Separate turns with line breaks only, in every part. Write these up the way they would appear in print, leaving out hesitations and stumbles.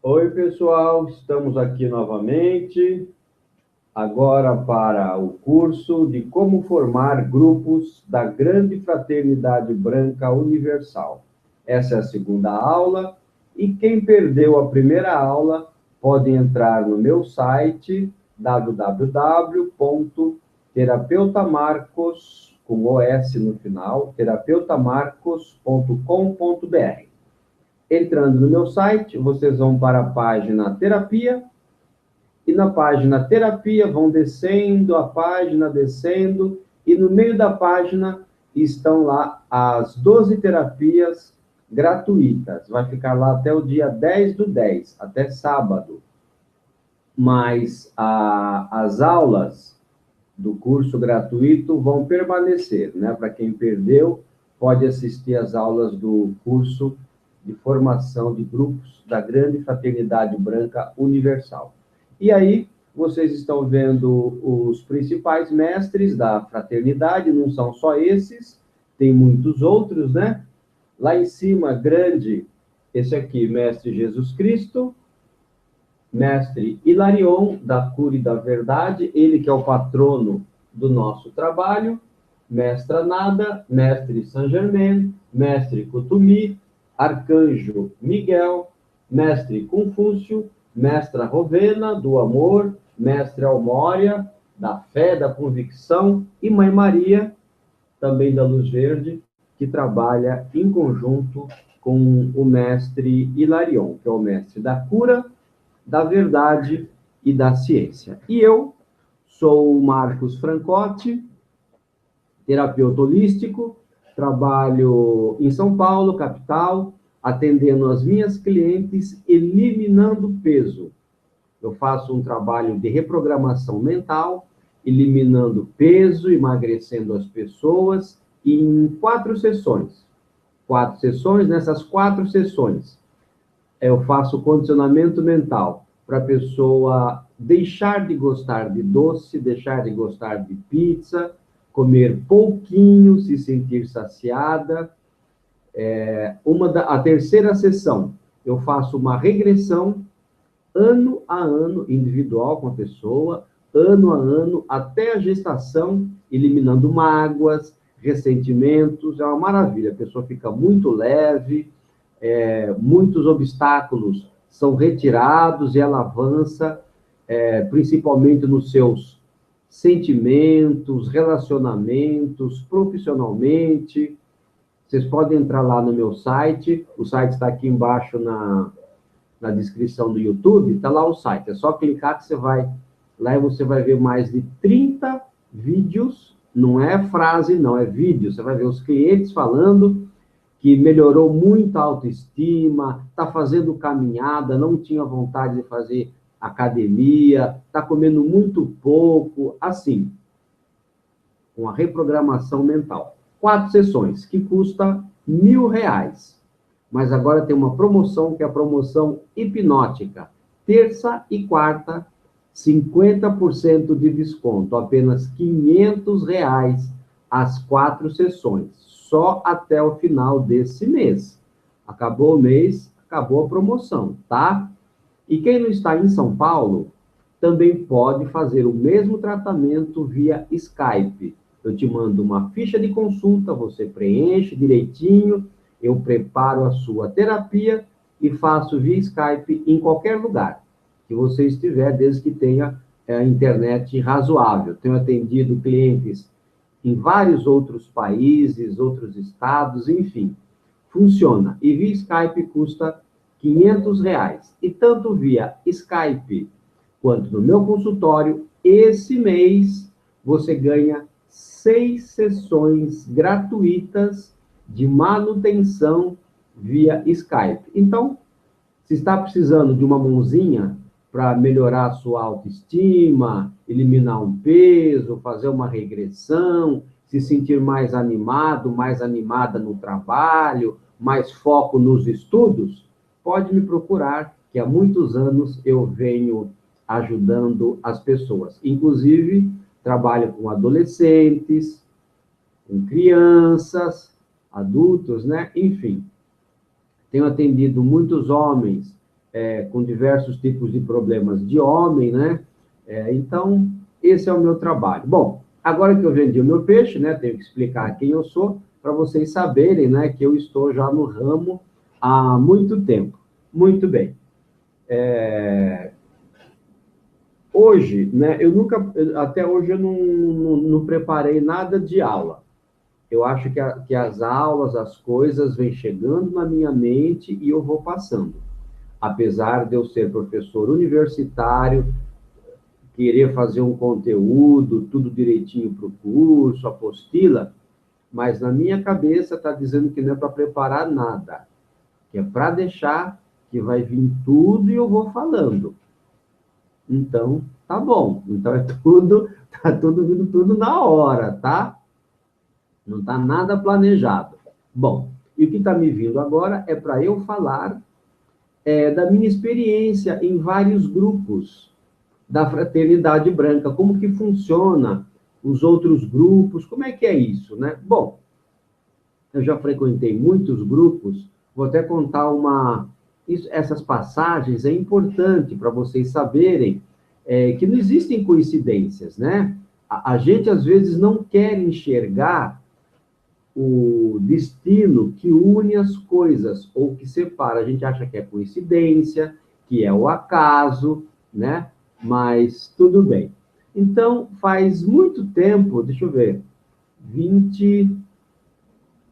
Oi, pessoal, estamos aqui novamente, agora para o curso de como formar grupos da Grande Fraternidade Branca Universal. Essa é a segunda aula, e quem perdeu a primeira aula pode entrar no meu site www.terapeutamarcos, com OS no final, terapeutamarcos.com.br. Entrando no meu site, vocês vão para a página Terapia, e na página Terapia vão descendo, a página descendo, e no meio da página estão lá as 12 terapias gratuitas. Vai ficar lá até o dia 10/10, até sábado. Mas as aulas do curso gratuito vão permanecer, né? Para quem perdeu, pode assistir às aulas do curso de formação de grupos da Grande Fraternidade Branca Universal. E aí, vocês estão vendo os principais mestres da fraternidade, não são só esses, tem muitos outros, né? Lá em cima, grande, esse aqui, Mestre Jesus Cristo, Mestre Hilarion, da Cura e da Verdade, ele que é o patrono do nosso trabalho, Mestra Nada, Mestre Saint Germain, Mestre Kutumi, Arcanjo Miguel, Mestre Confúcio, Mestra Rovena, do Amor, Mestre Almória, da Fé, da Convicção, e Mãe Maria, também da Luz Verde, que trabalha em conjunto com o Mestre Hilarion, que é o Mestre da Cura, da Verdade e da Ciência. E eu sou o Marcos Francotti, terapeuta holístico, trabalho em São Paulo, capital, atendendo as minhas clientes, eliminando peso. Eu faço um trabalho de reprogramação mental, eliminando peso, emagrecendo as pessoas, em 4 sessões. 4 sessões, nessas 4 sessões, eu faço condicionamento mental para a pessoa deixar de gostar de doce, deixar de gostar de pizza, comer pouquinho, se sentir saciada. A terceira sessão, eu faço uma regressão ano a ano, individual com a pessoa, ano a ano, até a gestação, eliminando mágoas, ressentimentos. É uma maravilha, a pessoa fica muito leve, muitos obstáculos são retirados e ela avança, principalmente nos seus sentimentos, relacionamentos, profissionalmente. Vocês podem entrar lá no meu site, o site está aqui embaixo na descrição do YouTube, está lá o site, é só clicar que você vai lá e você vai ver mais de 30 vídeos, não é frase, não, é vídeo, você vai ver os clientes falando que melhorou muito a autoestima, está fazendo caminhada, não tinha vontade de fazer academia, está comendo muito pouco, assim, com a reprogramação mental. 4 sessões, que custa R$ 1.000. Mas agora tem uma promoção, que é a promoção hipnótica. Terça e quarta, 50% de desconto, apenas R$ 500 as 4 sessões, só até o final desse mês. Acabou o mês, acabou a promoção, tá? E quem não está em São Paulo, também pode fazer o mesmo tratamento via Skype. Eu te mando uma ficha de consulta, você preenche direitinho, eu preparo a sua terapia e faço via Skype em qualquer lugar que você estiver, desde que tenha a internet razoável. Tenho atendido clientes em vários outros países, outros estados, enfim. Funciona. E via Skype custa R$ 500. E tanto via Skype quanto no meu consultório, esse mês você ganha 6 sessões gratuitas de manutenção via Skype. Então, se está precisando de uma mãozinha para melhorar a sua autoestima, eliminar um peso, fazer uma regressão, se sentir mais animado, mais animada no trabalho, mais foco nos estudos, pode me procurar, que há muitos anos eu venho ajudando as pessoas. Inclusive, trabalho com adolescentes, com crianças, adultos, né? Enfim, tenho atendido muitos homens com diversos tipos de problemas de homem, né? Então, esse é o meu trabalho. Bom, agora que eu vendi o meu peixe, né, tenho que explicar quem eu sou, para vocês saberem, né, que eu estou já no ramo há muito tempo. Muito bem. Hoje, né, até hoje eu não preparei nada de aula. Eu acho que as aulas, as coisas vêm chegando na minha mente e eu vou passando. Apesar de eu ser professor universitário, querer fazer um conteúdo, tudo direitinho para o curso, apostila, mas na minha cabeça está dizendo que não é para preparar nada, que é para deixar que vai vir tudo e eu vou falando. Então, tá bom. Então tá tudo vindo tudo na hora, tá? Não tá nada planejado. Bom, e o que está me vindo agora é para eu falar da minha experiência em vários grupos da Fraternidade Branca, como que funciona os outros grupos, como é que é isso, né? Bom, eu já frequentei muitos grupos, vou até contar essas passagens é importante para vocês saberem que não existem coincidências, né? A gente, às vezes, não quer enxergar o destino que une as coisas, ou que separa. A gente acha que é coincidência, que é o acaso, né? Mas tudo bem. Então, faz muito tempo, deixa eu ver, 20,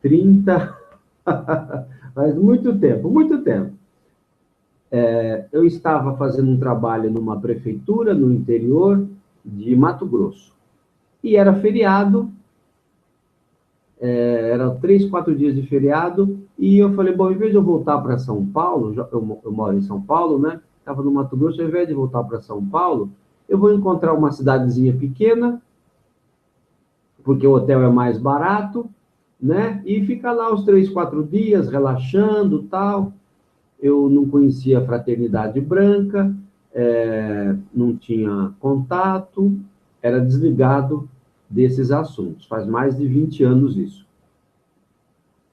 30, faz muito tempo, muito tempo. Eu estava fazendo um trabalho numa prefeitura no interior de Mato Grosso. E era feriado, eram 3, 4 dias de feriado, e eu falei, bom, em vez de eu voltar para São Paulo, eu moro em São Paulo, né? Estava no Mato Grosso, ao invés de voltar para São Paulo, eu vou encontrar uma cidadezinha pequena, porque o hotel é mais barato, né? E ficar lá os 3, 4 dias, relaxando, tal. Eu não conhecia a Fraternidade Branca, não tinha contato, era desligado desses assuntos. Faz mais de 20 anos isso.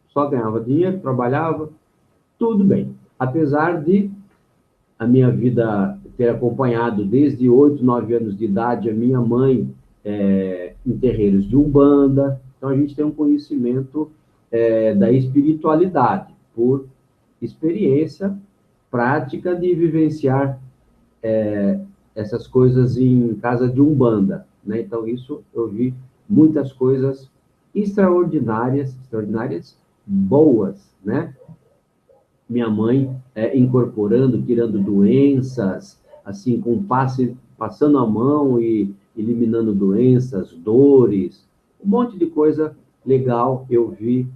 Só ganhava dinheiro, trabalhava, tudo bem. Apesar de a minha vida ter acompanhado desde 8, 9 anos de idade a minha mãe em terreiros de Umbanda, então a gente tem um conhecimento da espiritualidade, por experiência prática de vivenciar essas coisas em casa de Umbanda, né? Então, isso eu vi muitas coisas extraordinárias, boas, né? Minha mãe incorporando, tirando doenças, assim, passando a mão e eliminando doenças, dores, um monte de coisa legal eu vi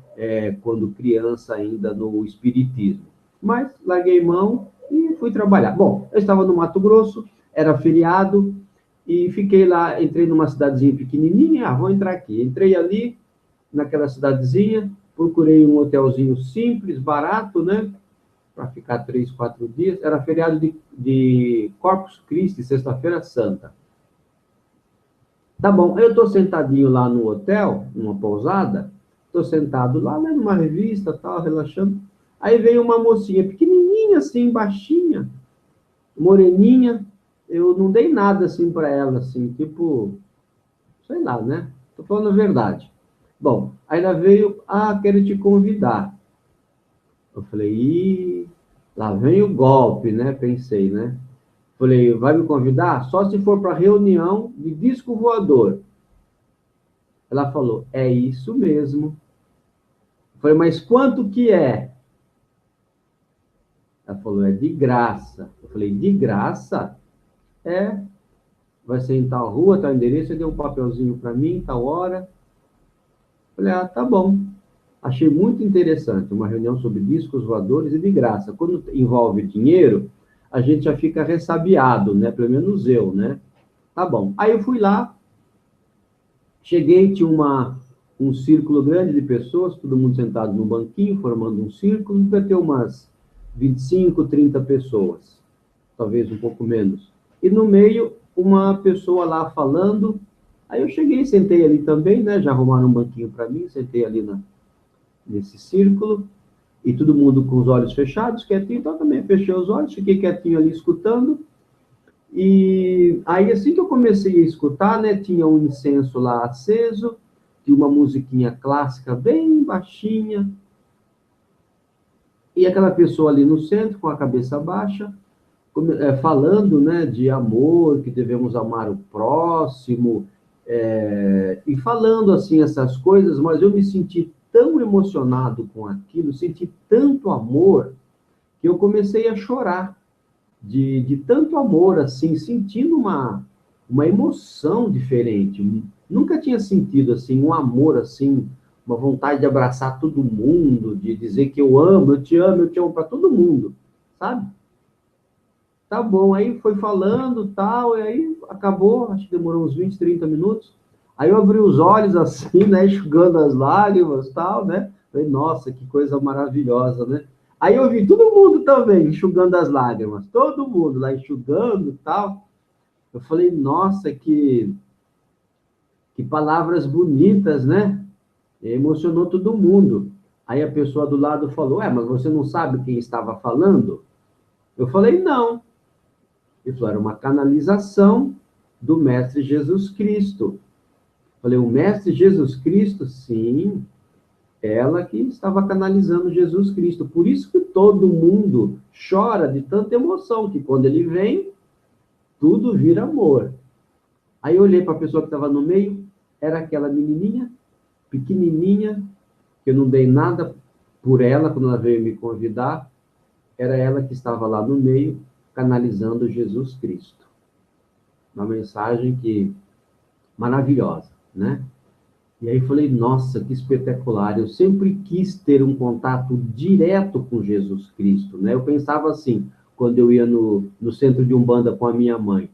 quando criança ainda no espiritismo. Mas larguei mão e fui trabalhar. Bom, eu estava no Mato Grosso, era feriado, e fiquei lá, entrei numa cidadezinha pequenininha, vou entrar aqui. Entrei ali, naquela cidadezinha, procurei um hotelzinho simples, barato, né? Para ficar 3, 4 dias. Era feriado de Corpus Christi, Sexta-feira Santa. Tá bom, eu estou sentadinho lá no hotel, numa pousada, estou sentado lá, lendo uma revista, tal, relaxando. Aí veio uma mocinha pequenininha, assim, baixinha, moreninha. Eu não dei nada, assim, para ela, assim, tipo, sei lá, né? Tô falando a verdade. Bom, aí ela veio, quero te convidar. Eu falei, lá vem o golpe, né? Pensei, né? Falei, vai me convidar? Só se for para reunião de disco voador. Ela falou, é isso mesmo. Eu falei, mas quanto que é? Ela falou, é de graça. Eu falei, de graça? Vai ser em tal rua, tal endereço, ele deu um papelzinho para mim, tal hora. Eu falei, tá bom. Achei muito interessante, uma reunião sobre discos voadores e de graça. Quando envolve dinheiro, a gente já fica ressabiado, né? Pelo menos eu, né? Tá bom. Aí eu fui lá, cheguei, tinha um círculo grande de pessoas, todo mundo sentado no banquinho, formando um círculo, devia ter umas 25, 30 pessoas, talvez um pouco menos. E no meio, uma pessoa lá falando, aí eu cheguei, sentei ali também, né? Já arrumaram um banquinho para mim, sentei ali nesse círculo, e todo mundo com os olhos fechados, quietinho, então eu também fechei os olhos, fiquei quietinho ali escutando, e aí assim que eu comecei a escutar, né, tinha um incenso lá aceso, tinha uma musiquinha clássica bem baixinha, e aquela pessoa ali no centro, com a cabeça baixa, falando, né, de amor, que devemos amar o próximo, e falando assim essas coisas, mas eu me senti tão emocionado com aquilo, senti tanto amor, que eu comecei a chorar, de tanto amor, assim, sentindo uma emoção diferente. Nunca tinha sentido, assim, um amor, assim, uma vontade de abraçar todo mundo, de dizer que eu te amo para todo mundo, sabe? Tá bom, aí foi falando, tal, e aí acabou, acho que demorou uns 20, 30 minutos. Aí eu abri os olhos assim, né, enxugando as lágrimas, tal, né? Falei, nossa, que coisa maravilhosa, né? Aí eu vi todo mundo também enxugando as lágrimas, todo mundo lá enxugando, tal. Eu falei, nossa, que palavras bonitas, né? E emocionou todo mundo. Aí a pessoa do lado falou, mas você não sabe quem estava falando? Eu falei, não. Ele falou, era uma canalização do Mestre Jesus Cristo. Falei, o Mestre Jesus Cristo? Sim, ela que estava canalizando Jesus Cristo. Por isso que todo mundo chora de tanta emoção, que quando ele vem, tudo vira amor. Aí eu olhei para a pessoa que estava no meio, era aquela menininha, pequenininha, que eu não dei nada por ela quando ela veio me convidar, era ela que estava lá no meio, canalizando Jesus Cristo. Uma mensagem que maravilhosa, né? E aí falei, nossa, que espetacular. Eu sempre quis ter um contato direto com Jesus Cristo, né? Eu pensava assim, quando eu ia no centro de Umbanda com a minha mãe.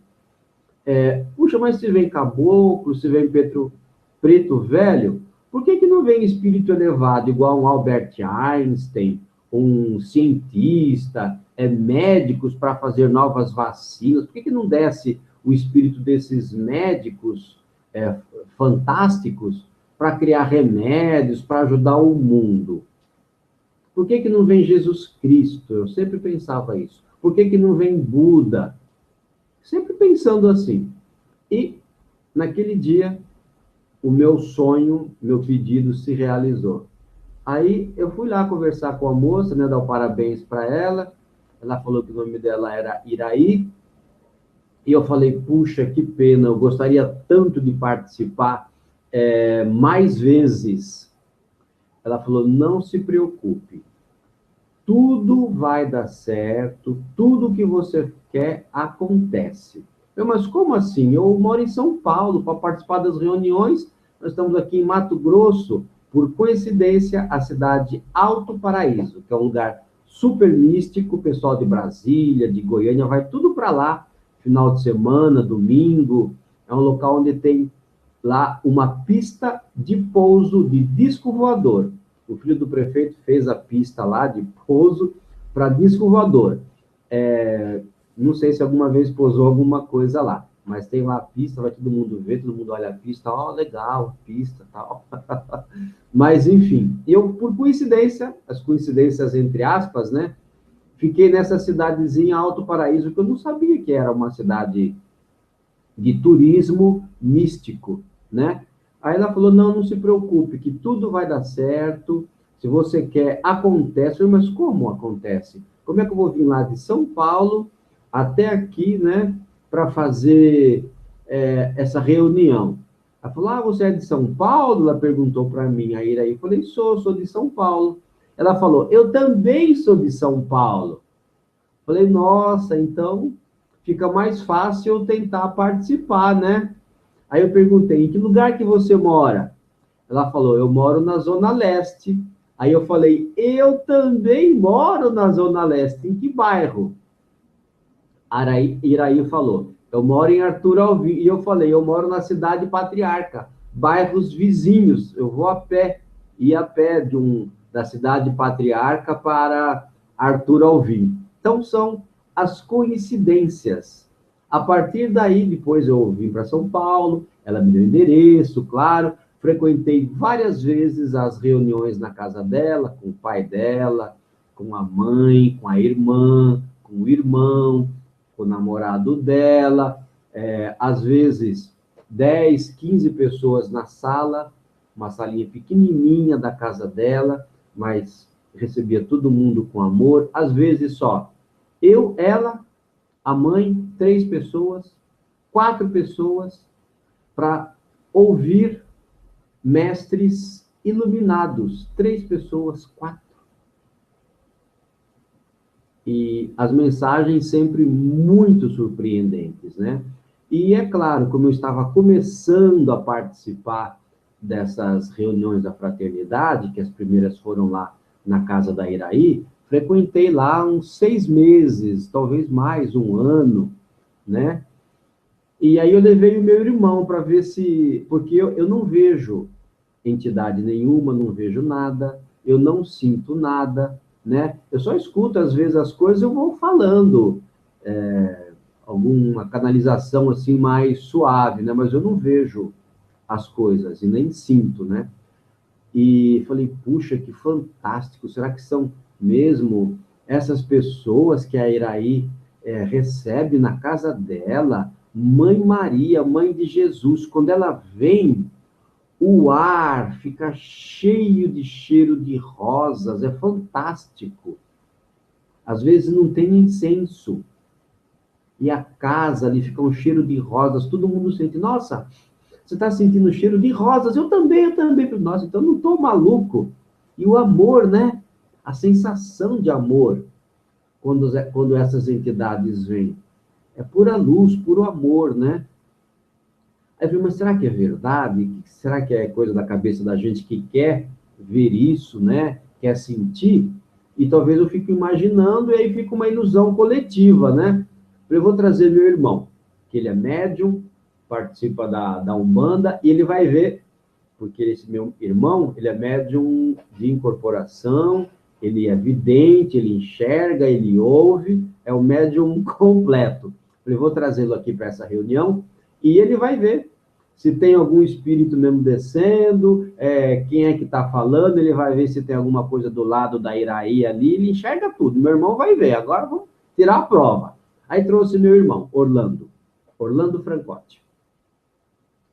Puxa, mas se vem caboclo, se vem preto velho, por que não vem espírito elevado, igual um Albert Einstein, um cientista, médicos para fazer novas vacinas? Por que não desce o espírito desses médicos fantásticos para criar remédios, para ajudar o mundo? Por que não vem Jesus Cristo? Eu sempre pensava isso. Por que não vem Buda? Sempre pensando assim. E, naquele dia, o meu sonho, meu pedido se realizou. Aí, eu fui lá conversar com a moça, né, dar o parabéns para ela. Ela falou que o nome dela era Iraí. E eu falei, puxa, que pena, eu gostaria tanto de participar mais vezes. Ela falou, não se preocupe, tudo vai dar certo, tudo que você quer acontece. Mas como assim? Eu moro em São Paulo para participar das reuniões, nós estamos aqui em Mato Grosso, por coincidência, a cidade de Alto Paraíso, que é um lugar super místico, o pessoal de Brasília, de Goiânia, vai tudo para lá, final de semana, domingo, é um local onde tem lá uma pista de pouso de disco voador. O filho do prefeito fez a pista lá de pouso para disco voador. Não sei se alguma vez pousou alguma coisa lá, mas tem lá a pista, vai todo mundo ver, todo mundo olha a pista, legal, pista, tal. Mas, enfim, eu, por coincidência, as coincidências entre aspas, né, fiquei nessa cidadezinha Alto Paraíso, que eu não sabia que era uma cidade de turismo místico, né? Aí ela falou, não se preocupe, que tudo vai dar certo, se você quer, acontece. Eu falei, mas como acontece? Como é que eu vou vir lá de São Paulo até aqui, né, para fazer essa reunião? Ela falou, você é de São Paulo? Ela perguntou para mim, aí eu falei, sou de São Paulo. Ela falou, eu também sou de São Paulo. Falei, nossa, então fica mais fácil eu tentar participar, né? Aí eu perguntei, em que lugar que você mora? Ela falou, eu moro na Zona Leste. Aí eu falei, eu também moro na Zona Leste. Em que bairro? Iraí falou, eu moro em Arthur Alvim. E eu falei, eu moro na Cidade Patriarca, bairros vizinhos. Eu vou a pé, ia a pé da Cidade Patriarca para Arthur Alvim. Então, são as coincidências. A partir daí, depois eu vim para São Paulo, ela me deu endereço, claro, frequentei várias vezes as reuniões na casa dela, com o pai dela, com a mãe, com a irmã, com o irmão, com o namorado dela, às vezes 10, 15 pessoas na sala, uma salinha pequenininha da casa dela, mas recebia todo mundo com amor, às vezes só eu, ela, a mãe, 3 pessoas, 4 pessoas, para ouvir mestres iluminados, 3 pessoas, 4. E as mensagens sempre muito surpreendentes, né? E é claro, como eu estava começando a participar dessas reuniões da fraternidade, que as primeiras foram lá na casa da Iraí, frequentei lá uns 6 meses, talvez mais, 1 ano, né? E aí eu levei o meu irmão para ver se... Porque eu não vejo entidade nenhuma, não vejo nada, eu não sinto nada, né? Eu só escuto, às vezes, as coisas, eu vou falando, alguma canalização, assim, mais suave, né? Mas eu não vejo as coisas e nem sinto, né? E falei, puxa, que fantástico, será que são mesmo essas pessoas que a Iraí recebe na casa dela? Mãe Maria, mãe de Jesus, quando ela vem, o ar fica cheio de cheiro de rosas, é fantástico. Às vezes não tem incenso. E a casa ali fica um cheiro de rosas, todo mundo sente, nossa, você está sentindo o cheiro de rosas? Eu também, eu também. Nossa, então eu não estou maluco. E o amor, né? A sensação de amor, quando essas entidades vêm. É pura luz, puro amor, né? Aí eu falei, mas será que é verdade? Será que é coisa da cabeça da gente que quer ver isso, né? Quer sentir? E talvez eu fique imaginando e aí fica uma ilusão coletiva, né? Eu vou trazer meu irmão, que ele é médium, participa da Umbanda, e ele vai ver, porque esse meu irmão, ele é médium de incorporação, ele é vidente, ele enxerga, ele ouve, é o médium completo. Eu vou trazê-lo aqui para essa reunião, e ele vai ver se tem algum espírito mesmo descendo, quem é que está falando, ele vai ver se tem alguma coisa do lado da Iraí ali, ele enxerga tudo. Meu irmão vai ver, agora vamos tirar a prova. Aí trouxe meu irmão, Orlando Francotti.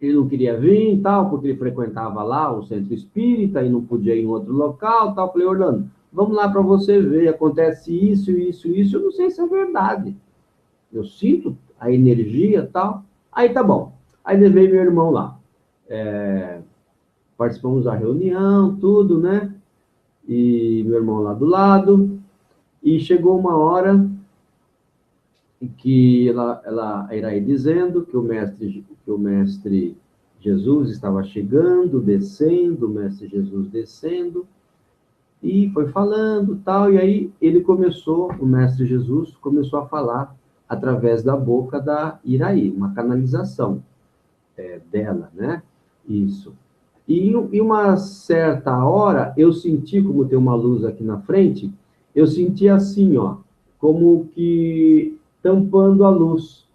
Ele não queria vir e tal, porque ele frequentava lá o centro espírita e não podia ir em outro local, tal. Eu falei, Orlando, vamos lá para você ver, acontece isso, isso, isso, eu não sei se é verdade. Eu sinto a energia e tal. Aí tá bom. Aí levei meu irmão lá. Participamos da reunião, tudo, né? E meu irmão lá do lado. E chegou uma hora em que ela irá ir dizendo que o mestre Jesus estava chegando, descendo, o mestre Jesus descendo, e foi falando, tal, e aí o mestre Jesus começou a falar através da boca da Iraí, uma canalização dela, né? Isso. E em uma certa hora, eu senti, como tem uma luz aqui na frente, eu senti assim, ó, como que tampando a luz,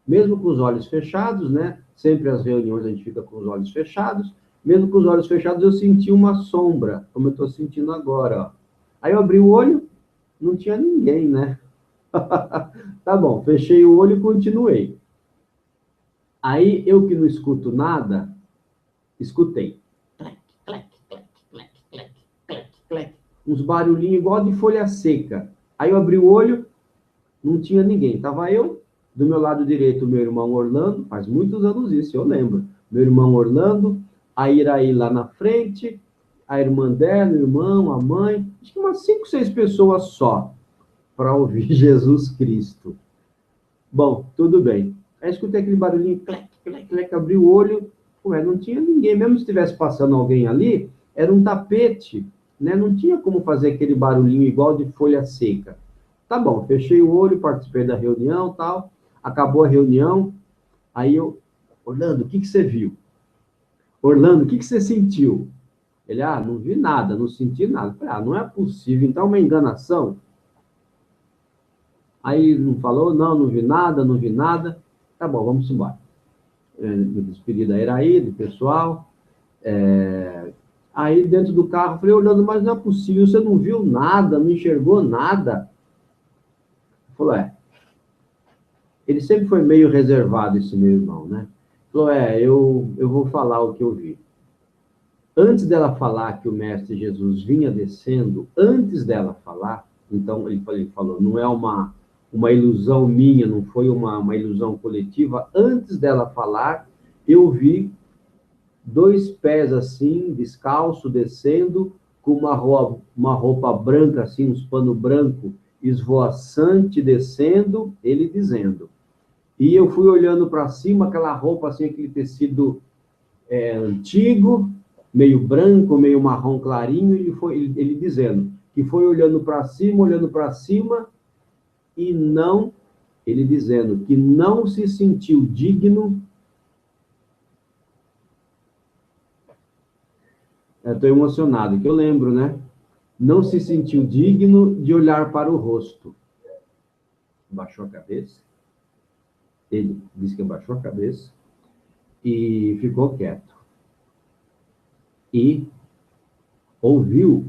mesmo com os olhos fechados, né? Sempre as reuniões a gente fica com os olhos fechados, mesmo com os olhos fechados eu senti uma sombra, como eu estou sentindo agora, ó. Aí eu abri o olho, não tinha ninguém, né? Tá bom, fechei o olho e continuei. Aí eu que não escuto nada, escutei. Clec, clec, clec, clec, clec, clec, clec. Uns barulhinhos igual de folha seca. Aí eu abri o olho, não tinha ninguém. Tava eu, do meu lado direito, meu irmão Orlando, faz muitos anos isso, eu lembro. Meu irmão Orlando, a Iraí lá na frente, a irmã dela, o irmão, a mãe, acho que umas 5, 6 pessoas só, para ouvir Jesus Cristo. Bom, tudo bem. Aí escutei aquele barulhinho, clec, clec, clec, abri o olho, ué, não tinha ninguém, mesmo se estivesse passando alguém ali, era um tapete, né? Não tinha como fazer aquele barulhinho igual de folha seca. Tá bom, fechei o olho, participei da reunião, tal, acabou a reunião, aí eu, Orlando, o que você viu? Orlando, o que você sentiu? Ele, não vi nada, não senti nada. Eu falei, não é possível, então é uma enganação? Aí não falou, não vi nada, não vi nada. Tá bom, vamos embora. Me despedi da Iraí, do pessoal. Aí, dentro do carro, eu falei, Orlando, mas não é possível, você não viu nada, não enxergou nada? Ele falou, ele sempre foi meio reservado, esse meu irmão, né? Ele falou, eu vou falar o que eu vi. Antes dela falar que o Mestre Jesus vinha descendo, antes dela falar, então ele falou, não é uma ilusão minha, não foi uma ilusão coletiva, antes dela falar, eu vi dois pés assim, descalço, descendo, com uma roupa branca, assim, uns pano branco, esvoaçante, descendo, ele dizendo. E eu fui olhando para cima, aquela roupa, assim, aquele tecido antigo, meio branco, meio marrom clarinho, e ele dizendo que foi olhando para cima, e não, ele dizendo que não se sentiu digno. Estou emocionado, que eu lembro, né? Não se sentiu digno de olhar para o rosto. Baixou a cabeça. Ele disse que abaixou a cabeça e ficou quieto. E ouviu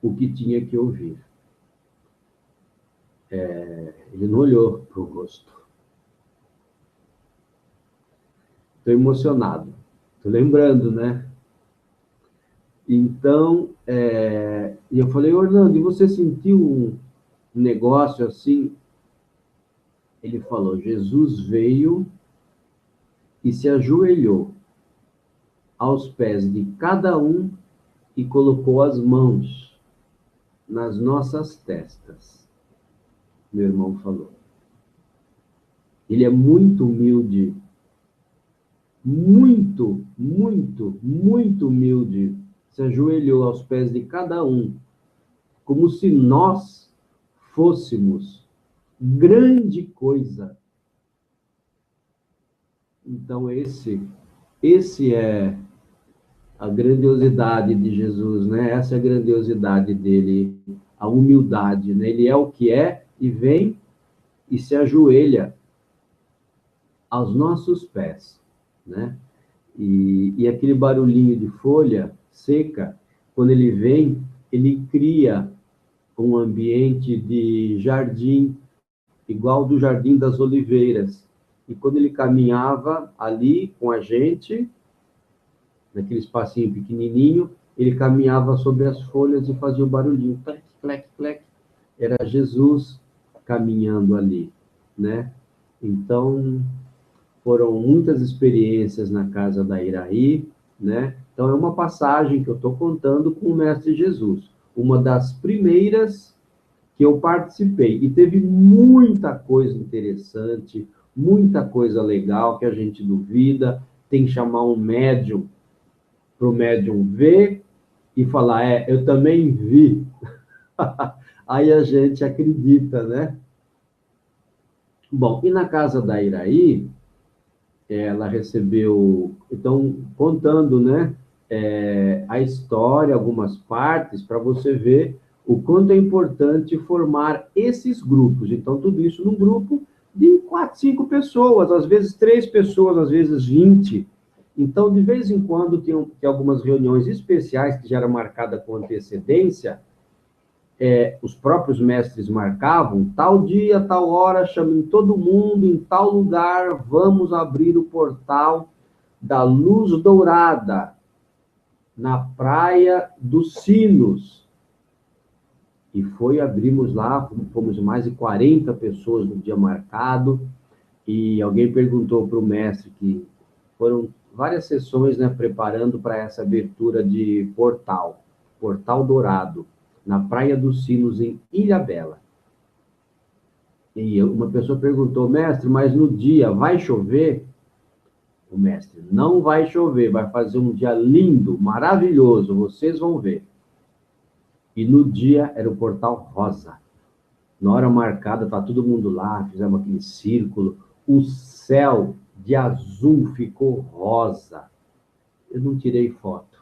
o que tinha que ouvir. Ele não olhou para o rosto. Estou emocionado. Estou lembrando, né? Então, e eu falei, Orlando, e você sentiu um negócio assim? Ele falou, Jesus veio e se ajoelhou aos pés de cada um e colocou as mãos nas nossas testas. Meu irmão falou. Ele é muito humilde, muito humilde. Se ajoelhou aos pés de cada um, como se nós fôssemos grande coisa. Então, esse é a grandiosidade de Jesus, né? Essa é a grandiosidade dele, a humildade, né? Ele é o que é e vem e se ajoelha aos nossos pés, né? E aquele barulhinho de folha seca, quando ele vem, ele cria um ambiente de jardim, igual do Jardim das Oliveiras. E quando ele caminhava ali com a gente, naquele espacinho pequenininho, ele caminhava sobre as folhas e fazia o barulhinho, clec, clec, clec. Era Jesus caminhando ali, né? Então, foram muitas experiências na casa da Iraí, né? Então, é uma passagem que eu estou contando com o Mestre Jesus, uma das primeiras que eu participei. E teve muita coisa interessante, muita coisa legal que a gente duvida, tem que chamar um médium para o médium ver e falar, eu também vi. Aí a gente acredita, né? Bom, e na casa da Iraí, ela recebeu, então, contando, né, a história, algumas partes, para você ver o quanto é importante formar esses grupos. Então, tudo isso num grupo de 4, 5 pessoas, às vezes 3 pessoas, às vezes 20. Então, de vez em quando, tem algumas reuniões especiais que já eram marcadas com antecedência, os próprios mestres marcavam, tal dia, tal hora, chamem todo mundo em tal lugar, vamos abrir o portal da Luz Dourada, na Praia dos Sinos. E abrimos lá, fomos mais de 40 pessoas no dia marcado, e alguém perguntou para o mestre que foram várias sessões, né, preparando para essa abertura de Portal Dourado, na Praia dos Sinos, em Ilhabela. E uma pessoa perguntou, mestre, mas no dia vai chover? O mestre, não vai chover, vai fazer um dia lindo, maravilhoso, vocês vão ver. E no dia era o portal rosa. Na hora marcada, tá todo mundo lá, fizemos aquele círculo, o céu de azul ficou rosa. Eu não tirei foto.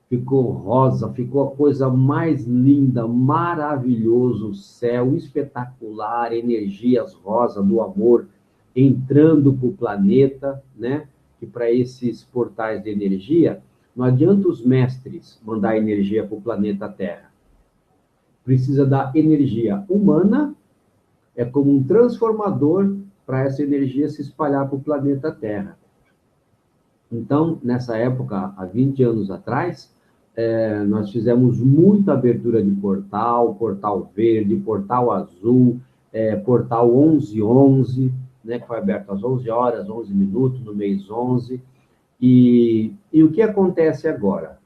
Ficou rosa, ficou a coisa mais linda, maravilhoso, céu espetacular, energias rosa do amor entrando para o planeta, né? Que para esses portais de energia, Não adianta os mestres mandar energia para o planeta Terra. Precisa da energia humana, é como um transformador para essa energia se espalhar para o planeta Terra. Então, nessa época, há 20 anos atrás, nós fizemos muita abertura de portal, portal verde, portal azul, portal 1111, né, que foi aberto às 11 horas, 11 minutos, no mês 11. E o que acontece agora?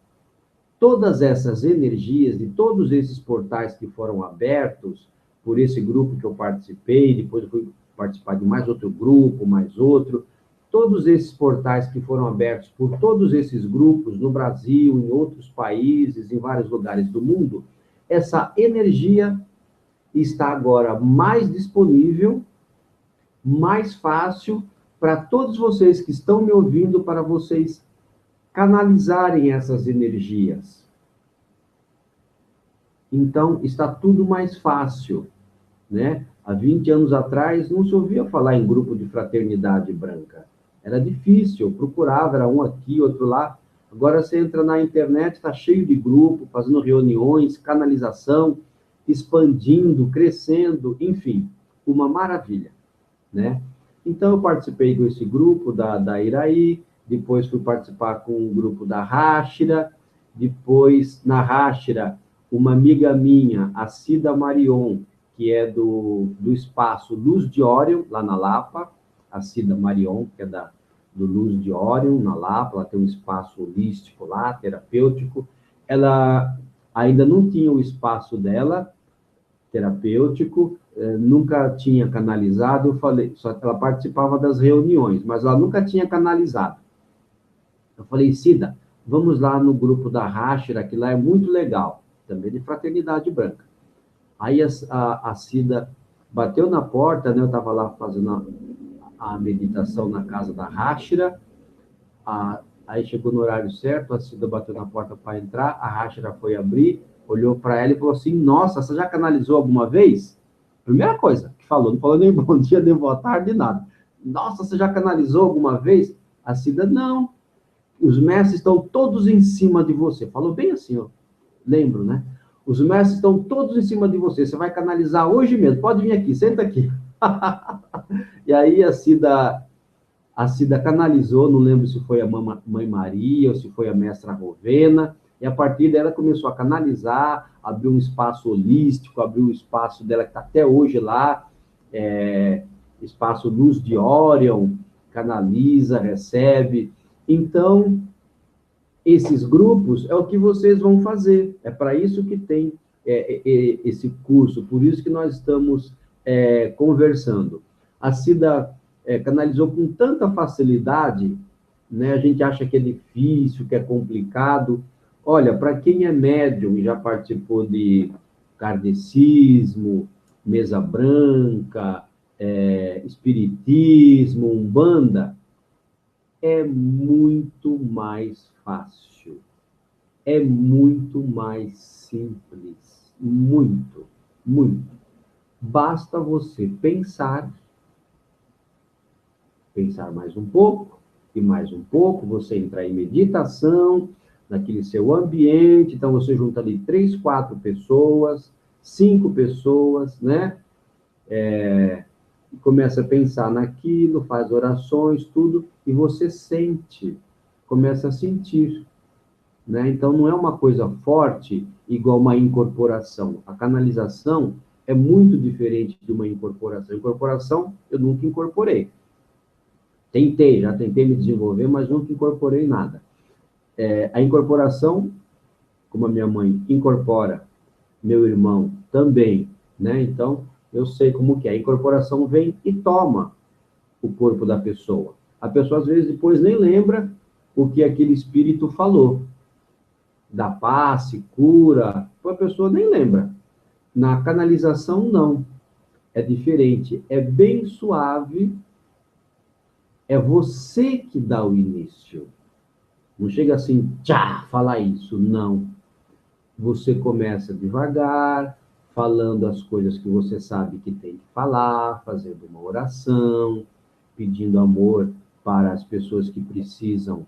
Todas essas energias de todos esses portais que foram abertos por esse grupo que eu participei, depois eu fui participar de mais outro grupo, mais outro, todos esses portais que foram abertos por todos esses grupos no Brasil, em outros países, em vários lugares do mundo, essa energia está agora mais disponível, mais fácil para todos vocês que estão me ouvindo, para vocês canalizarem essas energias. Então, está tudo mais fácil, né? Há 20 anos atrás, não se ouvia falar em grupo de fraternidade branca. Era difícil, eu procurava, era um aqui, outro lá. Agora você entra na internet, está cheio de grupo, fazendo reuniões, canalização, expandindo, crescendo, enfim, uma maravilha, né? Então, eu participei desse grupo da Iraí, depois fui participar com o grupo da Ráshira, depois, na Ráshira, uma amiga minha, a Cida Marion, que é do espaço Luz de Órion, lá na Lapa, a Cida Marion, que é do Luz de Órion, na Lapa, ela tem um espaço holístico lá, terapêutico. Ela ainda não tinha o espaço dela, terapêutico, nunca tinha canalizado, eu falei, só que ela participava das reuniões, mas ela nunca tinha canalizado. Eu falei, Cida, vamos lá no grupo da Ráshira, que lá é muito legal, também de fraternidade branca. Aí a Cida bateu na porta, né? Eu estava lá fazendo a meditação na casa da Ráshira, aí chegou no horário certo, a Cida bateu na porta para entrar, a Ráshira foi abrir, olhou para ela e falou assim, nossa, você já canalizou alguma vez? Primeira coisa que falou, não falou nem bom dia, nem boa tarde, nada. Nossa, você já canalizou alguma vez? A Cida, não. Os mestres estão todos em cima de você. Falou bem assim, ó. Lembro, né? Os mestres estão todos em cima de você. Você vai canalizar hoje mesmo. Pode vir aqui, senta aqui. E aí a Cida canalizou, não lembro se foi a Mãe Maria ou se foi a Mestra Rovena, e a partir dela começou a canalizar, abriu um espaço holístico, abriu um espaço dela que está até hoje lá, espaço Luz de Órion, canaliza, recebe. Então, esses grupos é o que vocês vão fazer. É para isso que tem esse curso, por isso que nós estamos conversando. A Cida canalizou com tanta facilidade, né? A gente acha que é difícil, que é complicado. Olha, para quem é médium e já participou de kardecismo, mesa branca, espiritismo, umbanda, é muito mais fácil, é muito mais simples, muito, muito. Basta você pensar mais um pouco, e mais um pouco, você entrar em meditação, naquele seu ambiente, então você junta ali 3, 4 pessoas, 5 pessoas, né? Começa a pensar naquilo, faz orações, tudo, e você sente, começa a sentir, né? Então, não é uma coisa forte, igual uma incorporação. A canalização é muito diferente de uma incorporação. Incorporação, eu nunca incorporei. Já tentei me desenvolver, mas nunca incorporei nada. A incorporação, como a minha mãe incorpora, meu irmão também, né? Então, eu sei como que é. A incorporação vem e toma o corpo da pessoa. A pessoa, às vezes, depois nem lembra o que aquele espírito falou. Dá passe, cura, a pessoa nem lembra. Na canalização, não. É diferente. É bem suave. É você que dá o início. Não chega assim, tchá, falar isso. Não. Você começa devagar, falando as coisas que você sabe que tem que falar, fazendo uma oração, pedindo amor para as pessoas que precisam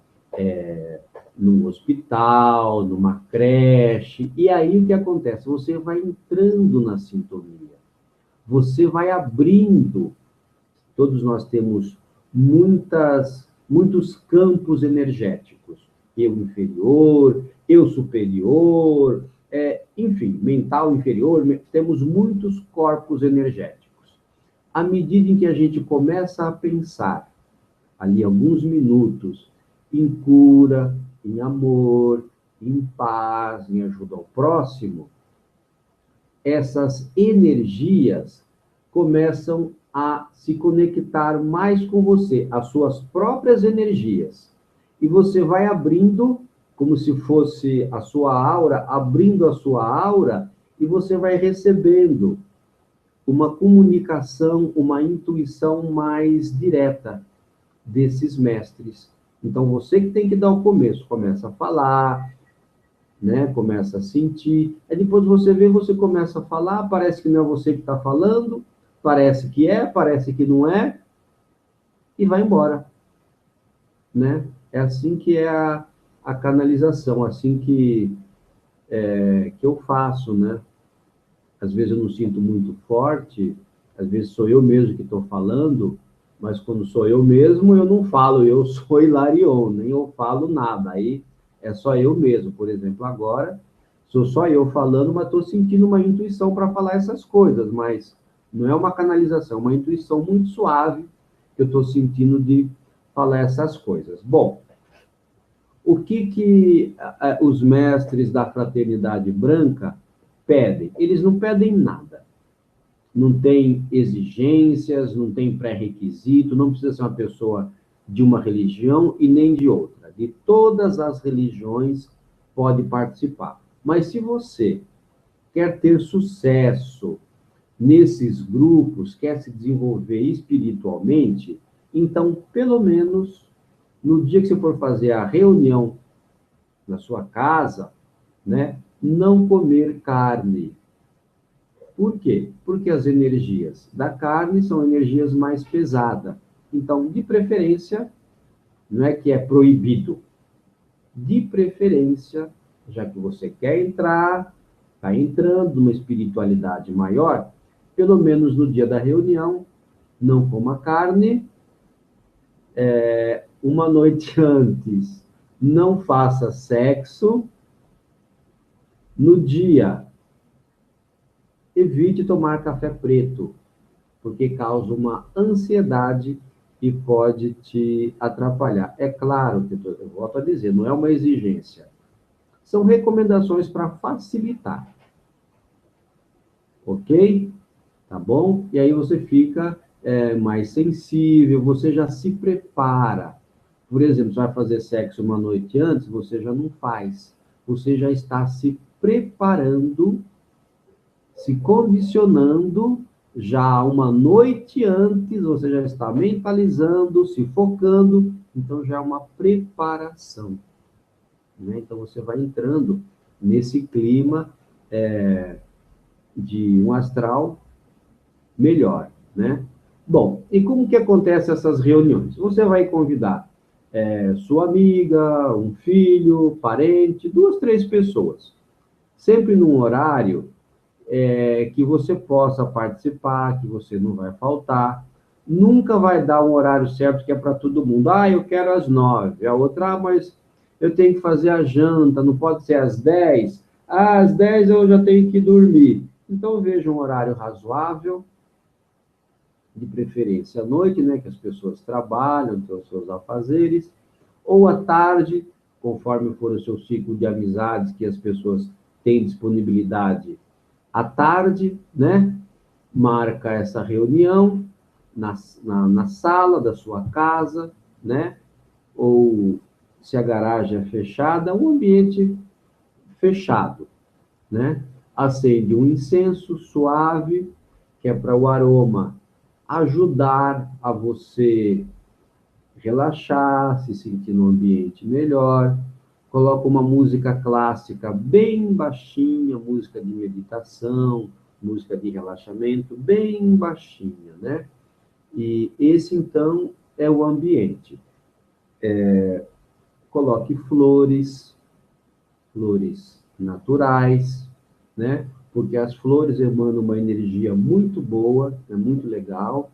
num hospital, numa creche, e aí o que acontece? Você vai entrando na sintonia, você vai abrindo. Todos nós temos muitos campos energéticos. Eu inferior, eu superior, enfim, mental inferior, temos muitos corpos energéticos. À medida em que a gente começa a pensar, ali alguns minutos, em cura, em amor, em paz, em ajuda ao próximo, essas energias começam a se conectar mais com você, as suas próprias energias. E você vai abrindo, como se fosse a sua aura, abrindo a sua aura, e você vai recebendo uma comunicação, uma intuição mais direta desses mestres. Então, você que tem que dar o começo, começa a falar, né? Começa a sentir. Aí depois você vê, você começa a falar, parece que não é você que está falando, parece que não é, e vai embora, né? É assim que é a canalização, assim que eu faço, né? Às vezes eu não sinto muito forte, às vezes sou eu mesmo que estou falando, mas quando sou eu mesmo, eu não falo, eu sou Hilarion, nem eu falo nada, aí é só eu mesmo. Por exemplo, agora, sou só eu falando, mas estou sentindo uma intuição para falar essas coisas, mas não é uma canalização, é uma intuição muito suave que eu estou sentindo de falar essas coisas. Bom, o que os mestres da fraternidade branca pedem? Eles não pedem nada. Não tem exigências, não tem pré-requisito, não precisa ser uma pessoa de uma religião e nem de outra. De todas as religiões pode participar. Mas se você quer ter sucesso nesses grupos, quer se desenvolver espiritualmente, então, pelo menos, no dia que você for fazer a reunião na sua casa, né, não comer carne. Por quê? Porque as energias da carne são energias mais pesadas. Então, de preferência, não é que é proibido, de preferência, já que você quer entrar, está entrando numa espiritualidade maior, pelo menos no dia da reunião, não coma carne, uma noite antes, não faça sexo, no dia, evite tomar café preto, porque causa uma ansiedade e pode te atrapalhar. É claro que eu volto a dizer, não é uma exigência. São recomendações para facilitar, ok? Tá bom? E aí você fica mais sensível, você já se prepara. Por exemplo, você vai fazer sexo uma noite antes, você já não faz. Você já está se preparando, se condicionando já uma noite antes, você já está mentalizando, se focando, então já é uma preparação, né? Então você vai entrando nesse clima de um astral melhor, né? Bom, e como que acontece essas reuniões? Você vai convidar sua amiga, um filho, parente, 2, 3 pessoas, sempre num horário que você possa participar, que você não vai faltar. Nunca vai dar um horário certo que é para todo mundo. Ah, eu quero às 9. A outra, mas eu tenho que fazer a janta, não pode ser às 10. Ah, às 10 eu já tenho que dormir. Então, veja um horário razoável, de preferência à noite, né, que as pessoas trabalham, têm os seus afazeres, ou à tarde, conforme for o seu ciclo de amizades, que as pessoas têm disponibilidade à tarde, né? Marca essa reunião na sala da sua casa, né? Ou se a garagem é fechada, um ambiente fechado, né? Acende um incenso suave, que é para o aroma ajudar a você relaxar, se sentir num ambiente melhor. Coloca uma música clássica bem baixinha, música de meditação, música de relaxamento, bem baixinha, né? E esse, então, é o ambiente. coloque flores, flores naturais, né? Porque as flores emanam uma energia muito boa, é muito legal,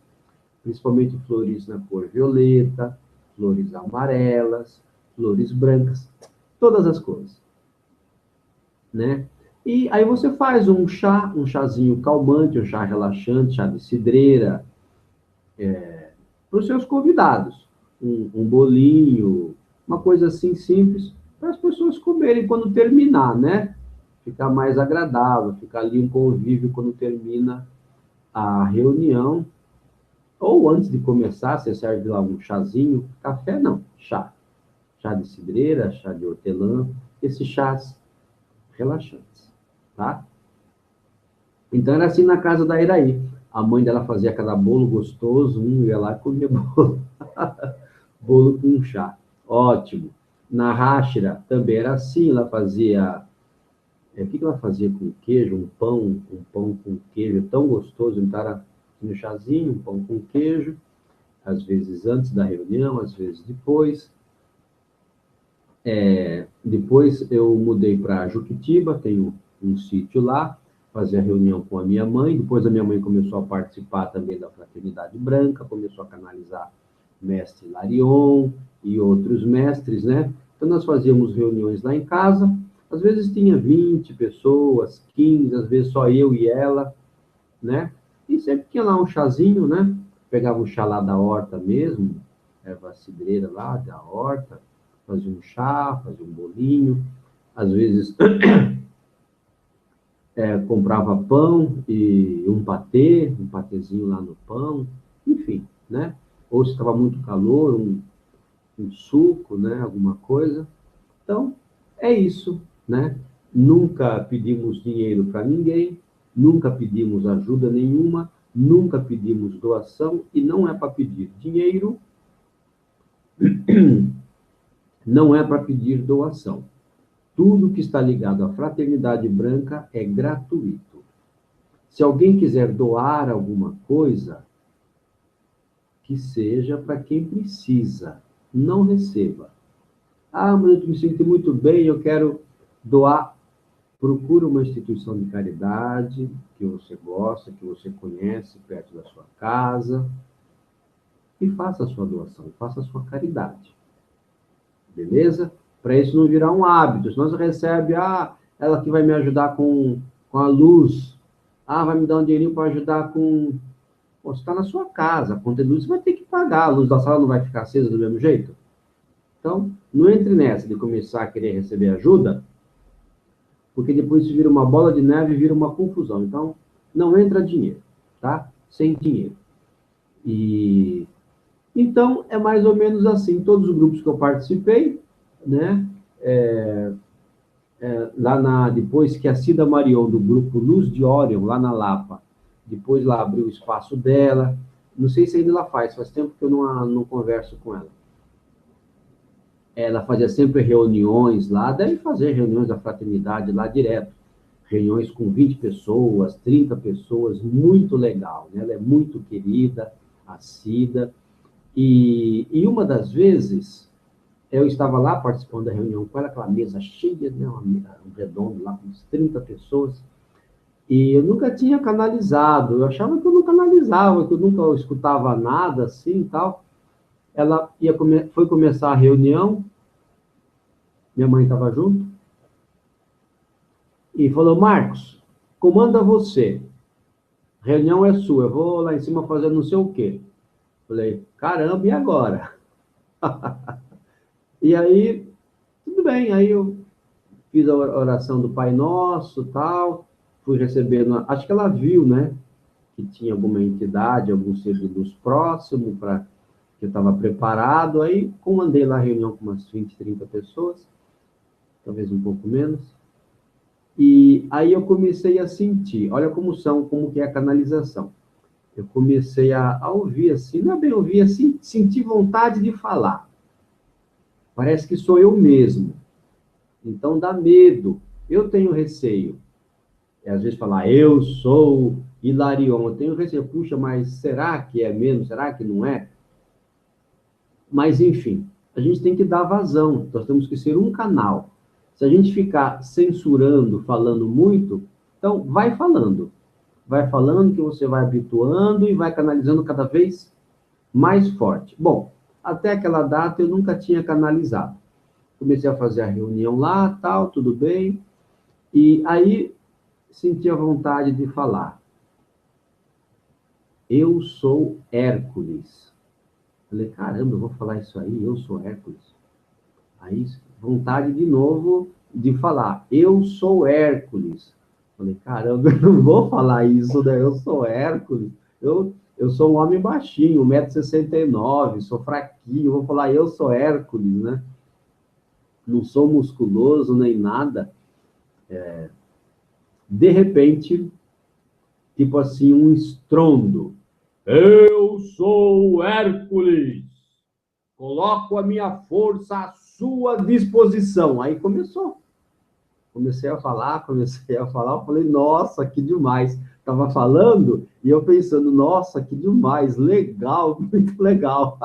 principalmente flores na cor violeta, flores amarelas, flores brancas, todas as cores, né? E aí você faz um chá, um chazinho calmante, um chá relaxante, chá de cidreira, para os seus convidados. Um bolinho, uma coisa assim simples, para as pessoas comerem quando terminar, né? Ficar mais agradável, ficar ali um convívio quando termina a reunião. Ou antes de começar, você serve lá um chazinho, café não, chá. Chá de cidreira, chá de hortelã, esses chás relaxantes, tá? Então era assim na casa da Iraí. A mãe dela fazia cada bolo gostoso, ia lá e comia bolo. Bolo com chá. Ótimo. Na Ráshira também era assim, ela fazia. O que ela fazia com queijo? Um pão com queijo tão gostoso. Então era um chazinho, um pão com queijo, às vezes antes da reunião, às vezes depois. Depois eu mudei para Juquitiba, tenho um sítio lá, fazia reunião com a minha mãe. Depois a minha mãe começou a participar também da Fraternidade Branca, começou a canalizar mestre Larion e outros mestres, né? Então nós fazíamos reuniões lá em casa, às vezes tinha 20 pessoas, 15, às vezes só eu e ela, né? E sempre tinha lá um chazinho, né? Pegava um chá lá da horta mesmo, erva cidreira lá da horta, fazia um chá, fazia um bolinho, às vezes comprava pão e um patezinho lá no pão, enfim, né? Ou se estava muito calor, um suco, né? Alguma coisa. Então, é isso, né? Nunca pedimos dinheiro para ninguém, nunca pedimos ajuda nenhuma, nunca pedimos doação, e não é para pedir dinheiro, não é para pedir doação. Tudo que está ligado à Fraternidade Branca é gratuito. Se alguém quiser doar alguma coisa, que seja para quem precisa, não receba. Ah, mas eu me sinto muito bem, eu quero doar. Procura uma instituição de caridade que você gosta, que você conhece, perto da sua casa, e faça a sua doação, faça a sua caridade. Beleza? Para isso não virar um hábito. Se você recebe, ela que vai me ajudar com a luz, vai me dar um dinheirinho para ajudar com. Pô, você está na sua casa, a conta de luz você vai ter que pagar, a luz da sala não vai ficar acesa do mesmo jeito. Então, não entre nessa de começar a querer receber ajuda, porque depois isso vira uma bola de neve e vira uma confusão. Então, não entra dinheiro, tá? Sem dinheiro. E então é mais ou menos assim. Todos os grupos que eu participei, né? Depois que a Cida Marion, do grupo Luz de Orion, lá na Lapa, depois lá abriu o espaço dela. Não sei se ainda ela faz tempo que eu não converso com ela. Ela fazia sempre reuniões lá, deve fazer reuniões da fraternidade lá direto. Reuniões com 20 pessoas, 30 pessoas, muito legal, né? Ela é muito querida, a Cida. E uma das vezes, eu estava lá participando da reunião com ela, aquela mesa cheia, né? Um redondo lá com uns 30 pessoas, e eu nunca tinha canalizado, eu achava que eu não canalizava, que eu nunca escutava nada assim e tal. Ela foi começar a reunião, minha mãe estava junto, e falou: Marcos, comanda você, reunião é sua, eu vou lá em cima fazer não sei o quê. Falei: caramba, e agora? E aí, tudo bem, aí eu fiz a oração do Pai Nosso, tal, fui recebendo, acho que ela viu, né, que tinha alguma entidade, algum ser de luz próximo, para que eu estava preparado, aí comandei lá a reunião com umas 20, 30 pessoas, talvez um pouco menos. E aí eu comecei a sentir, olha como que é a canalização. Eu comecei a ouvir assim, não é bem ouvir assim, sentir vontade de falar. Parece que sou eu mesmo. Então dá medo. Eu tenho receio. E às vezes falar, eu sou Hilarion. Eu tenho receio. Puxa, mas será que é mesmo? Será que não é? Mas enfim, a gente tem que dar vazão, nós temos que ser um canal. Se a gente ficar censurando, falando muito, então vai falando que você vai habituando e vai canalizando cada vez mais forte. Bom, até aquela data eu nunca tinha canalizado. Comecei a fazer a reunião lá, tal, tudo bem, e aí senti a vontade de falar. Eu sou Hércules. Falei, caramba, eu vou falar isso aí, eu sou Hércules. Aí, vontade de novo de falar, eu sou Hércules. Falei, caramba, eu não vou falar isso, né? Eu sou Hércules. Eu sou um homem baixinho, 1,69 m, sou fraquinho, vou falar, eu sou Hércules, né? Não sou musculoso nem nada. De repente, tipo assim, um estrondo. Eu sou Hércules. Coloco a minha força à sua disposição. Aí começou. Comecei a falar, eu falei, nossa, que demais. Estava falando e eu pensando, nossa, que demais, legal, muito legal.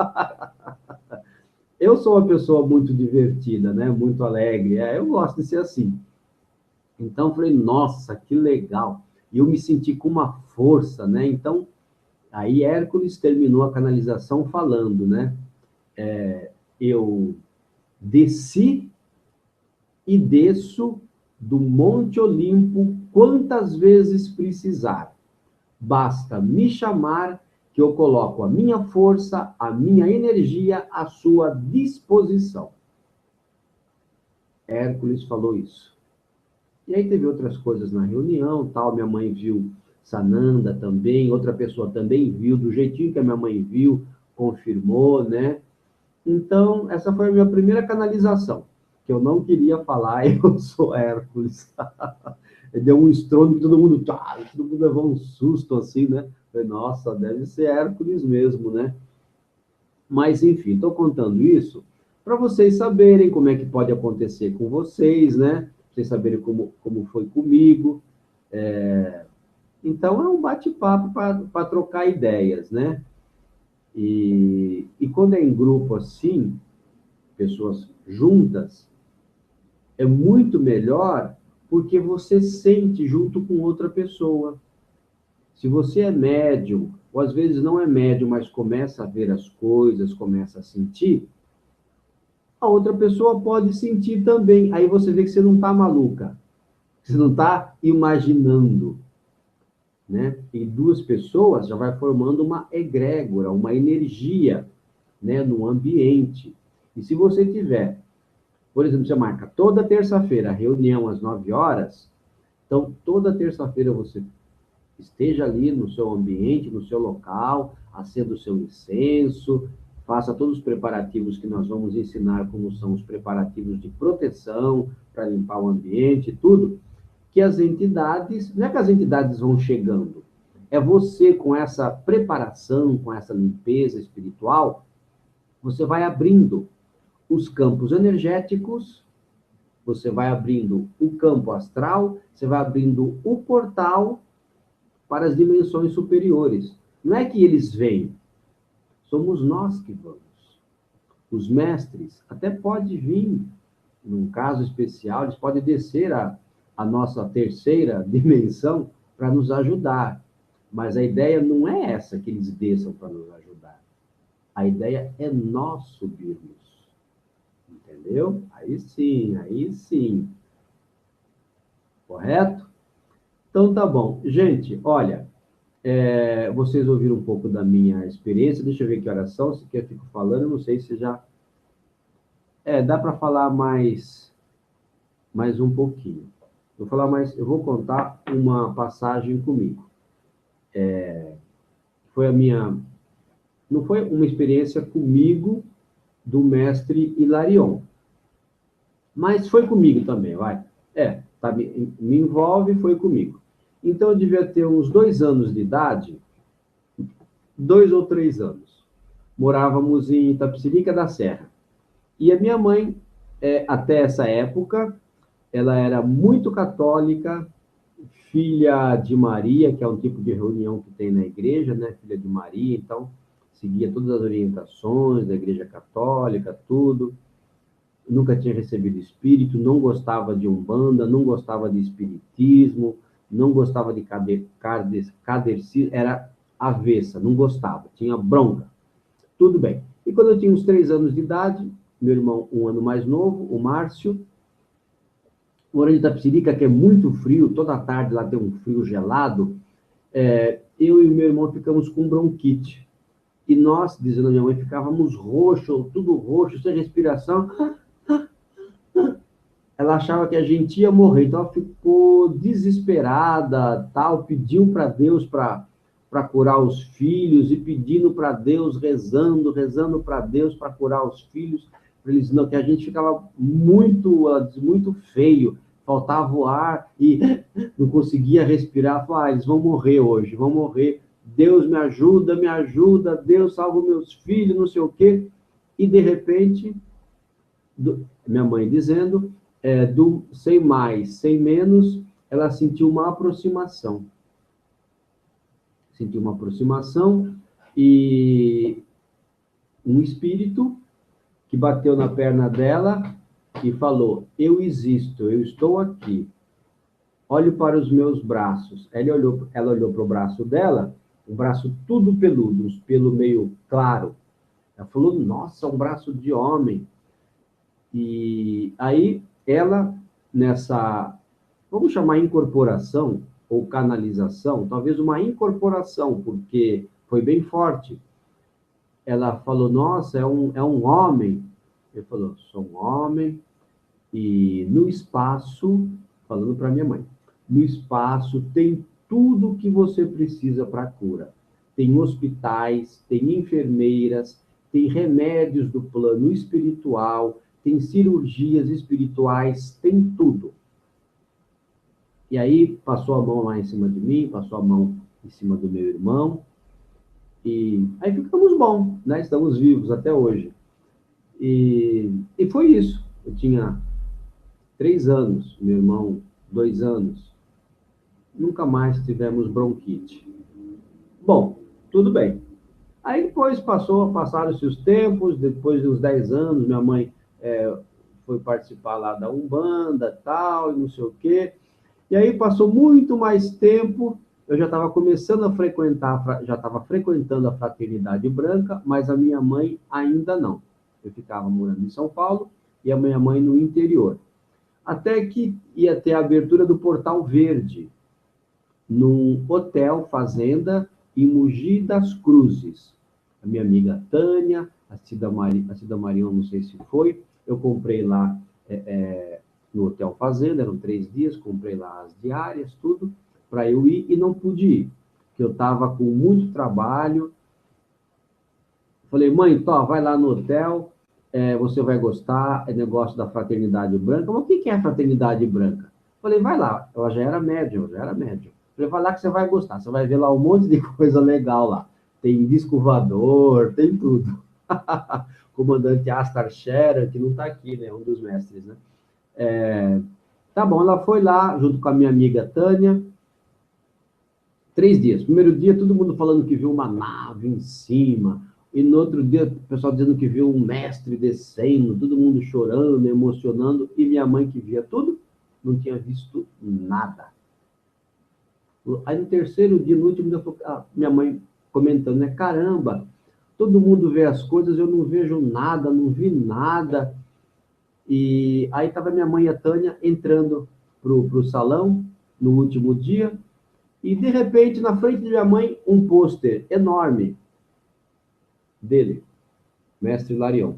Eu sou uma pessoa muito divertida, né? Muito alegre. Eu gosto de ser assim. Então, eu falei, nossa, que legal. E eu me senti com uma força, né? Então, aí Hércules terminou a canalização falando, né? Eu desci e desço do Monte Olimpo quantas vezes precisar. Basta me chamar que eu coloco a minha força, a minha energia à sua disposição. Hércules falou isso. E aí teve outras coisas na reunião, tal, minha mãe viu Sananda também, outra pessoa também viu, do jeitinho que a minha mãe viu, confirmou, né? Então, essa foi a minha primeira canalização, que eu não queria falar, eu sou Hércules. Deu um estrondo que todo mundo levou um susto assim, né? Falei, nossa, deve ser Hércules mesmo, né? Mas, enfim, estou contando isso para vocês saberem como é que pode acontecer com vocês, né? Pra vocês saberem como foi comigo. Então, é um bate-papo para trocar ideias, né? E quando é em grupo assim, pessoas juntas, é muito melhor porque você sente junto com outra pessoa. Se você é médium, ou às vezes não é médium, mas começa a ver as coisas, começa a sentir, a outra pessoa pode sentir também. Aí você vê que você não está maluca, você não está imaginando, né? E duas pessoas já vai formando uma egrégora, uma energia, né, no ambiente. E se você tiver, por exemplo, você marca toda terça-feira, reunião às 9 horas, então toda terça-feira você esteja ali no seu ambiente, no seu local, acenda o seu incenso, faça todos os preparativos que nós vamos ensinar, como são os preparativos de proteção, para limpar o ambiente, tudo, que as entidades, não é que as entidades vão chegando, é você com essa preparação, com essa limpeza espiritual, você vai abrindo os campos energéticos, você vai abrindo o campo astral, você vai abrindo o portal para as dimensões superiores. Não é que eles vêm, somos nós que vamos. Os mestres até pode vir, num caso especial, eles podem descer a nossa terceira dimensão para nos ajudar. Mas a ideia não é essa, que eles desçam para nos ajudar. A ideia é nós subirmos. Entendeu? Aí sim, aí sim. Correto? Então tá bom. Gente, olha, vocês ouviram um pouco da minha experiência, deixa eu ver que horas são, se eu fico falando, não sei se já... dá para falar mais um pouquinho. Eu vou contar uma passagem comigo. Foi a minha... Não foi uma experiência comigo do mestre Hilarion, mas foi comigo também, vai. Tá, me envolve, foi comigo. Então, eu devia ter uns 2 anos de idade, 2 ou 3 anos. Morávamos em Itapecerica da Serra. E a minha mãe, até essa época, ela era muito católica, filha de Maria, que é um tipo de reunião que tem na igreja, né? Filha de Maria, então, seguia todas as orientações da Igreja Católica, tudo. Nunca tinha recebido espírito, não gostava de umbanda, não gostava de espiritismo, não gostava de kardecismo, era avessa, não gostava, tinha bronca. Tudo bem. E quando eu tinha uns 3 anos de idade, meu irmão, um ano mais novo, o Márcio, morando em Itapecerica, que é muito frio, toda tarde lá tem um frio gelado, eu e meu irmão ficamos com bronquite. E nós, dizendo a minha mãe, ficávamos roxo, tudo roxo, sem respiração. Ela achava que a gente ia morrer, então ela ficou desesperada, tal, pediu para Deus para curar os filhos e pedindo para Deus, rezando para Deus para curar os filhos, para eles não, que a gente ficava muito feio, faltava o ar e não conseguia respirar, falava, eles vão morrer hoje, vão morrer. Deus me ajuda, Deus salva meus filhos, não sei o quê. E de repente, minha mãe dizendo, sem mais, sem menos, ela sentiu uma aproximação. Sentiu uma aproximação e um espírito que bateu na perna dela e falou, eu existo, eu estou aqui. Olhe para os meus braços. Ela olhou para o braço dela, um braço tudo peludo, um pelo meio claro. Ela falou, nossa, um braço de homem. E aí ela, nessa, vamos chamar incorporação ou canalização, talvez uma incorporação, porque foi bem forte. Ela falou, nossa, é um homem. Ele falou, sou um homem, e no espaço, falando para minha mãe, no espaço tem tudo que você precisa para a cura. Tem hospitais, tem enfermeiras, tem remédios do plano espiritual, tem cirurgias espirituais, tem tudo. E aí passou a mão lá em cima de mim, passou a mão em cima do meu irmão, e aí ficamos bom, né? Estamos vivos até hoje. E foi isso. Eu tinha 3 anos, meu irmão 2 anos. Nunca mais tivemos bronquite. Bom, tudo bem. Aí depois passaram-se os tempos, depois de uns 10 anos, minha mãe foi participar lá da Umbanda, tal, e não sei o quê. E aí passou muito mais tempo, eu já estava começando a frequentar, já estava frequentando a Fraternidade Branca, mas a minha mãe ainda não. Eu ficava morando em São Paulo e a minha mãe no interior. Até que ia ter a abertura do Portal Verde, num hotel fazenda em Mogi das Cruzes. A minha amiga Tânia, a Cida Marion, não sei se foi, eu comprei lá no Hotel Fazenda, eram 3 dias, comprei lá as diárias, tudo, para eu ir, e não pude ir, porque eu estava com muito trabalho. Falei, mãe, vai lá no hotel, você vai gostar, é negócio da Fraternidade Branca. Mas o que é a Fraternidade Branca? Falei, vai lá, ela já era médium. Falei, vai lá que você vai gostar, você vai ver lá um monte de coisa legal lá. Tem disco voador, tem tudo. Comandante Astar Scherer, que não está aqui, né? Um dos mestres, né? Tá bom, ela foi lá, junto com a minha amiga Tânia, 3 dias. Primeiro dia, todo mundo falando que viu uma nave em cima, e no outro dia, o pessoal dizendo que viu um mestre descendo, todo mundo chorando, emocionando, e minha mãe que via tudo, não tinha visto nada. Aí no terceiro dia, no último dia, minha mãe comentando, né? Caramba, todo mundo vê as coisas, eu não vejo nada, não vi nada. E aí estava minha mãe e a Tânia entrando pro salão no último dia, e de repente, na frente de minha mãe, um pôster enorme dele, Mestre Larion.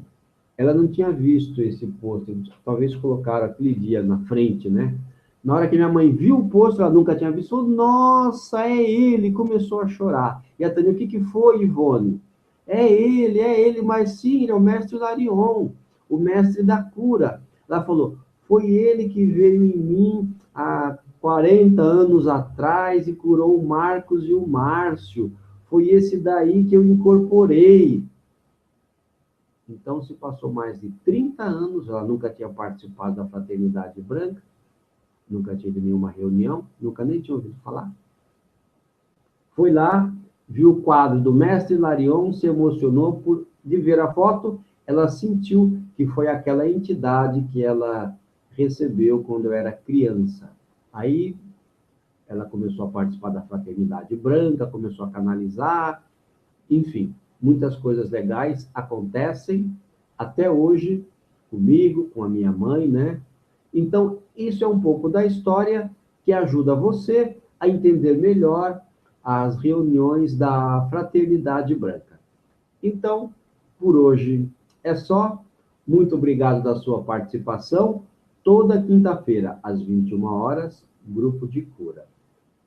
Ela não tinha visto esse pôster, talvez colocaram aquele dia na frente, né? Na hora que minha mãe viu o pôster, ela nunca tinha visto, falou, nossa, é ele, começou a chorar. E a Tânia, o que foi, Ivone? É ele, mas sim, ele é o Mestre Larion, o mestre da cura. Ela falou, foi ele que veio em mim há 40 anos atrás e curou o Marcos e o Márcio. Foi esse daí que eu incorporei. Então, se passou mais de 30 anos, ela nunca tinha participado da Fraternidade Branca, nunca tive nenhuma reunião, nunca nem tinha ouvido falar. Foi lá, viu o quadro do mestre Larion, se emocionou de ver a foto, ela sentiu que foi aquela entidade que ela recebeu quando eu era criança. Aí ela começou a participar da Fraternidade Branca, começou a canalizar, enfim, muitas coisas legais acontecem até hoje comigo, com a minha mãe, né? Então, isso é um pouco da história que ajuda você a entender melhor as reuniões da Fraternidade Branca. Então, por hoje é só. Muito obrigado da sua participação. Toda quinta-feira, às 21 horas, grupo de cura.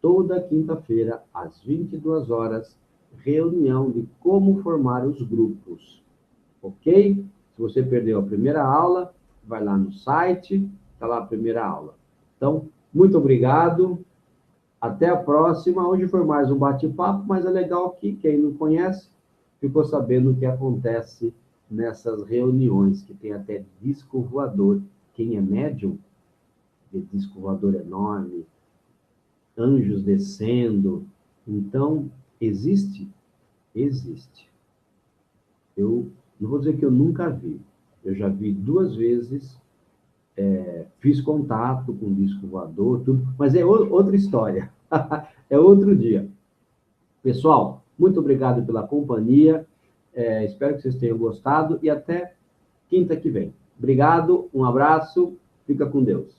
Toda quinta-feira, às 22 horas, reunião de como formar os grupos. Ok? Se você perdeu a primeira aula, vai lá no site, está lá a primeira aula. Então, muito obrigado. Até a próxima. Hoje foi mais um bate-papo, mas é legal que quem não conhece ficou sabendo o que acontece nessas reuniões, que tem até disco voador. Quem é médium, vê disco voador enorme, anjos descendo. Então, existe? Existe. Eu não vou dizer que eu nunca vi. Eu já vi 2 vezes, fiz contato com disco voador, tudo, mas é outra história. É outro dia. Pessoal, muito obrigado pela companhia. Espero que vocês tenham gostado e até quinta que vem. Obrigado, um abraço, fica com Deus.